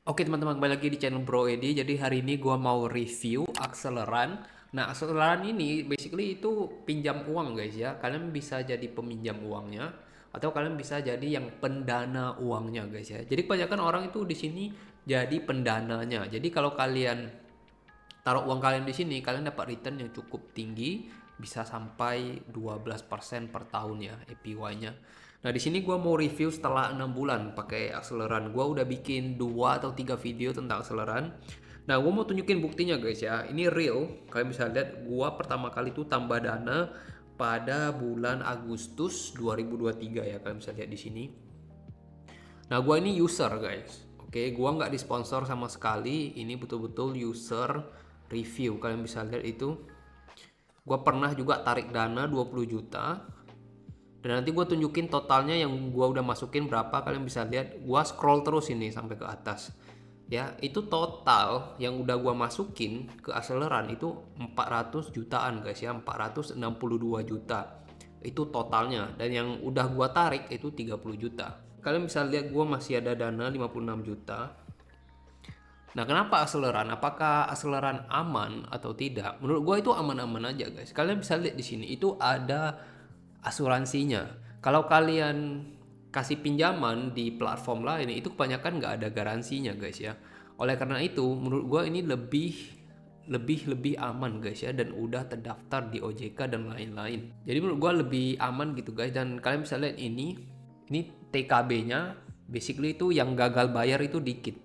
Oke teman-teman, kembali lagi di channel Bro Edi. Jadi hari ini gua mau review Akseleran. Nah, Akseleran ini basically itu pinjam uang guys ya. Kalian bisa jadi peminjam uangnya atau kalian bisa jadi yang pendana uangnya guys ya. Jadi kebanyakan orang itu di sini jadi pendananya. Jadi kalau kalian taruh uang kalian di sini, kalian dapat return yang cukup tinggi, bisa sampai 12% per tahun ya APY-nya. Nah, di sini gua mau review setelah 6 bulan pakai Acceleran. Gua udah bikin 2 atau 3 video tentang Acceleran. Nah, gua mau tunjukin buktinya guys ya. Ini real. Kalian bisa lihat gua pertama kali tuh tambah dana pada bulan Agustus 2023 ya. Kalian bisa lihat di sini. Nah, gua ini user guys. Oke, gua nggak disponsor sama sekali. Ini betul-betul user review. Kalian bisa lihat itu. Gua pernah juga tarik dana 20 juta. Dan nanti gue tunjukin totalnya yang gue udah masukin berapa. Kalian bisa lihat. Gue scroll terus ini sampai ke atas. Ya, itu total yang udah gue masukin ke Acceleran itu 400 jutaan guys ya. 462 juta. Itu totalnya. Dan yang udah gue tarik itu 30 juta. Kalian bisa lihat gue masih ada dana 56 juta. Nah, kenapa Acceleran? Apakah Acceleran aman atau tidak? Menurut gue itu aman-aman aja, guys. Kalian bisa lihat di sini itu ada asuransinya. Kalau kalian kasih pinjaman di platform lain, itu kebanyakan nggak ada garansinya, guys ya. Oleh karena itu, menurut gue ini lebih aman, guys ya, dan udah terdaftar di OJK dan lain-lain. Jadi menurut gue lebih aman gitu, guys. Dan kalian bisa lihat ini TKB-nya, basically itu yang gagal bayar itu dikit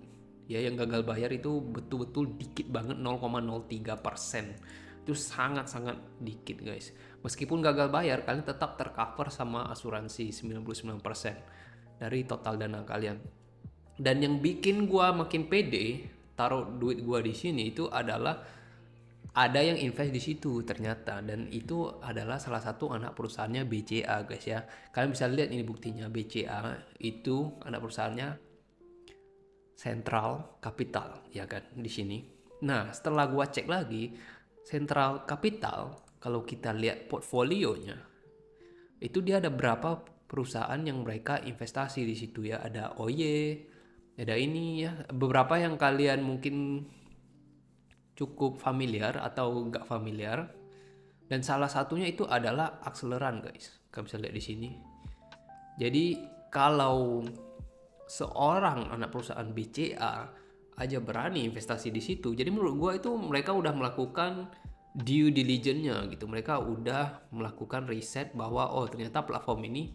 ya. Yang gagal bayar itu betul-betul dikit banget, 0,03%. Itu sangat-sangat dikit guys. Meskipun gagal bayar, kalian tetap tercover sama asuransi 99% dari total dana kalian. Dan yang bikin gua makin pede taruh duit gua di sini itu adalah ada yang invest di situ ternyata, dan itu adalah salah satu anak perusahaannya BCA guys ya. Kalian bisa lihat ini buktinya. BCA itu anak perusahaannya Central Capital ya kan di sini. Nah, setelah gua cek lagi Central Capital, kalau kita lihat portfolionya, itu dia ada berapa perusahaan yang mereka investasi di situ ya. Ada OY, ada ini ya, beberapa yang kalian mungkin cukup familiar atau nggak familiar. Dan salah satunya itu adalah Acceleran guys. Kalian bisa lihat di sini. Jadi kalau seorang anak perusahaan BCA aja berani investasi di situ, jadi menurut gue itu mereka udah melakukan due diligence-nya gitu. Mereka udah melakukan riset bahwa oh ternyata platform ini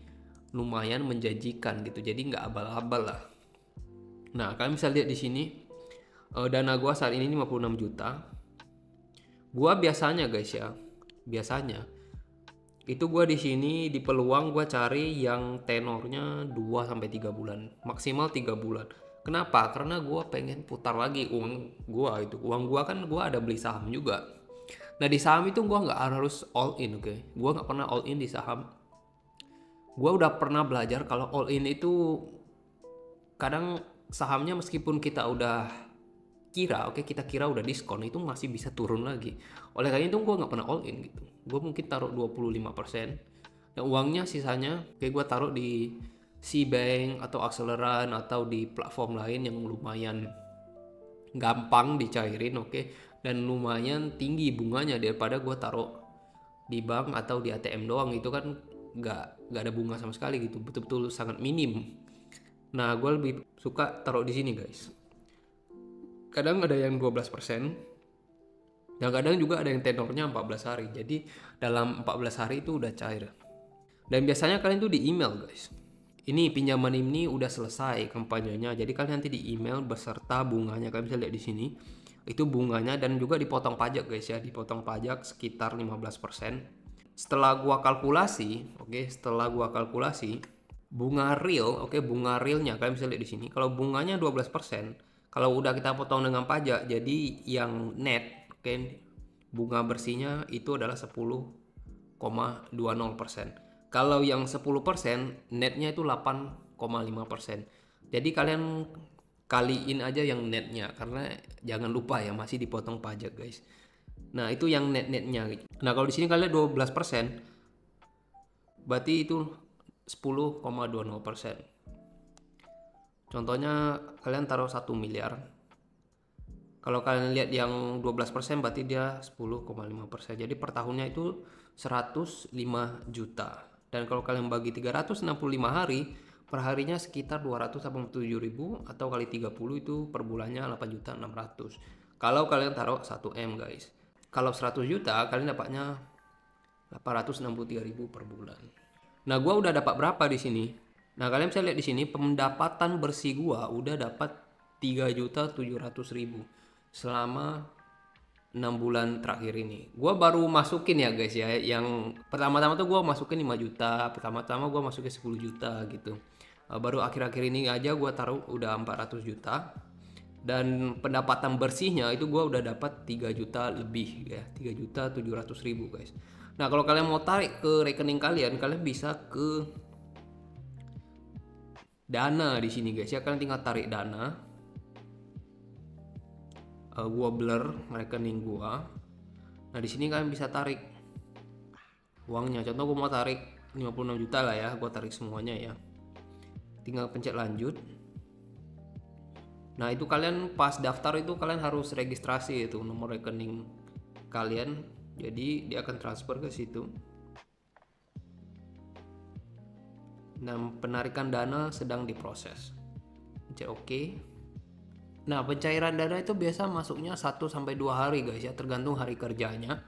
lumayan menjanjikan gitu. Jadi nggak abal-abal lah. Nah, kalian bisa lihat di sini dana gue saat ini 56 juta. Gua biasanya guys ya, biasanya itu gue di sini di peluang gue cari yang tenornya 2 sampai 3 bulan, maksimal 3 bulan. Kenapa? Karena gue pengen putar lagi uang gue itu. Uang gue kan gue ada beli saham juga. Nah, di saham itu gue nggak harus all in, oke? Gue nggak pernah all in di saham. Gue udah pernah belajar kalau all in itu kadang sahamnya meskipun kita udah kita kira udah diskon, itu masih bisa turun lagi. Oleh karena itu gue nggak pernah all in gitu. Gue mungkin taruh 25%, dan uangnya sisanya kayak gue taruh di Cbank atau Acceleran atau di platform lain yang lumayan gampang dicairin, oke, dan lumayan tinggi bunganya daripada gue taruh di bank atau di ATM doang. Itu kan nggak ada bunga sama sekali gitu, betul-betul sangat minim. Nah, gue lebih suka taruh di sini guys. Kadang ada yang 12%, dan kadang juga ada yang tenornya 14 hari. Jadi dalam 14 hari itu udah cair. Dan biasanya kalian tuh di email guys. Ini pinjaman ini udah selesai kampanyenya. Jadi kalian nanti di email beserta bunganya. Kalian bisa lihat di sini. Itu bunganya, dan juga dipotong pajak guys ya. Dipotong pajak sekitar 15%. Setelah gua kalkulasi, setelah gua kalkulasi bunga real, bunga realnya kalian bisa lihat di sini. Kalau bunganya 12%, kalau udah kita potong dengan pajak, jadi yang net, bunga bersihnya itu adalah 10,20%. Kalau yang 10%, netnya itu 8,5%. Jadi kalian kaliin aja yang netnya, karena jangan lupa ya masih dipotong pajak guys. Nah, itu yang net-netnya. Nah, kalau di sini kalian 12%, berarti itu 10,20%. Contohnya kalian taruh 1 miliar. Kalau kalian lihat yang 12% berarti dia 10,5%. Jadi per tahunnya itu 105 juta. Dan kalau kalian bagi 365 hari, per harinya sekitar 287.000 atau kali 30 itu per bulannya 8.600.000. Kalau kalian taruh 1M guys. Kalau 100 juta kalian dapatnya 863.000 per bulan. Nah, gua udah dapat berapa di sini? Nah, kalian bisa lihat di sini pendapatan bersih gua udah dapat 3.700.000 selama 6 bulan terakhir ini. Gua baru masukin ya guys ya. Yang pertama-tama tuh gua masukin 5 juta, pertama-tama gua masukin 10 juta gitu. Baru akhir-akhir ini aja gua taruh udah 400 juta. Dan pendapatan bersihnya itu gua udah dapat 3 juta lebih ya, 3.700.000 guys. Nah, kalau kalian mau tarik ke rekening kalian, kalian bisa ke Dana di sini guys ya. Kalian tinggal tarik Dana. Gua blur rekening gua. Nah, di sini kalian bisa tarik uangnya. Contoh gua mau tarik 56 juta lah ya, gua tarik semuanya ya. Tinggal pencet lanjut. Nah, itu kalian pas daftar itu kalian harus registrasi itu nomor rekening kalian. Jadi dia akan transfer ke situ. Dan penarikan dana sedang diproses. Pencet OK. Nah, pencairan dana itu biasa masuknya 1-2 hari guys ya, tergantung hari kerjanya.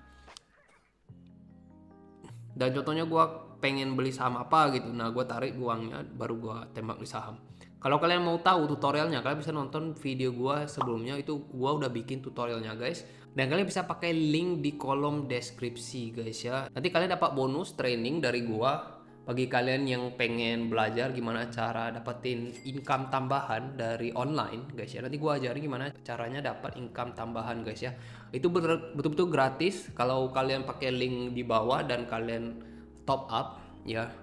Dan contohnya gua pengen beli saham apa gitu, nah gua tarik uangnya baru gua tembak di saham. Kalau kalian mau tahu tutorialnya, kalian bisa nonton video gua sebelumnya, itu gua udah bikin tutorialnya guys. Dan kalian bisa pakai link di kolom deskripsi guys ya. Nanti kalian dapat bonus training dari gua. Bagi kalian yang pengen belajar gimana cara dapetin income tambahan dari online guys ya. Nanti gua ajarin gimana caranya dapat income tambahan guys ya. Itu betul-betul gratis kalau kalian pakai link di bawah dan kalian top up ya.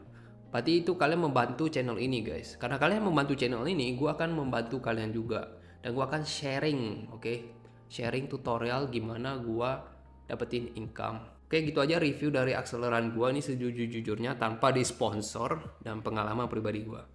Berarti itu kalian membantu channel ini guys. Karena kalian membantu channel ini, gua akan membantu kalian juga. Dan gua akan sharing, oke? Sharing tutorial gimana gua dapetin income. Oke, gitu aja review dari akseleran gua ini sejujur-jujurnya tanpa disponsor dan pengalaman pribadi gua.